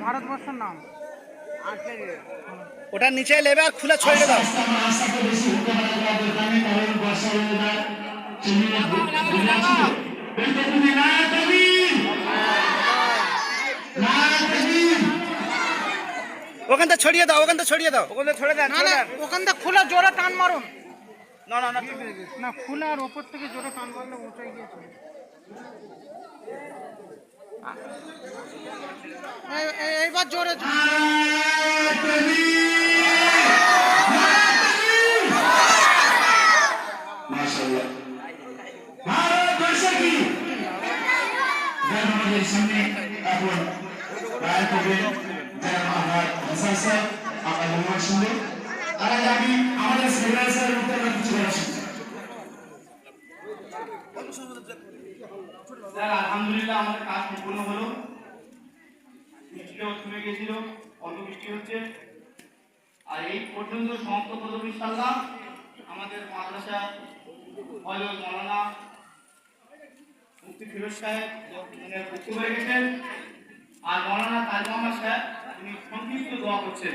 ভারতবর্ষের নাম। ওটার নিচে নেবে আর খুলে ছড়িয়ে দাও। ওখানটা ছড়িয়ে দাও, ওখানটা ছড়িয়ে দাও, ওখানটা ছড়িয়ে দেন। ওখানটা খুলে জোরে টান মারুন। না না না না, খুলে আর ওপর থেকে জোরে টান মারলে উঁচাই গিয়েছে। এইবার জোরে সামনে এখন রায় করবেন যারা আমার ভাষা স্যার আমার মোহাম্মদ সুন্দর তার আগে আমি আমাদের সেক্রেটারি স্যারের উত্তর কিছু বলছি। আলহামদুলিল্লাহ আমাদের কাজ সম্পূর্ণ হলো। বৃষ্টিটাও থেমে গেছিল, অল্প বৃষ্টি হচ্ছে। আর এই পর্যন্ত সমাপ্ত করবো ইনশাআল্লাহ। আমাদের মাদ্রাসা হলো মৌলানা মুফতি ফিরোজ সাহেব বক্তব্য রেখেছেন, আর মৌলানা তাজুল আহমদ সাহেব তিনি সংক্ষিপ্ত দোয়া করছেন।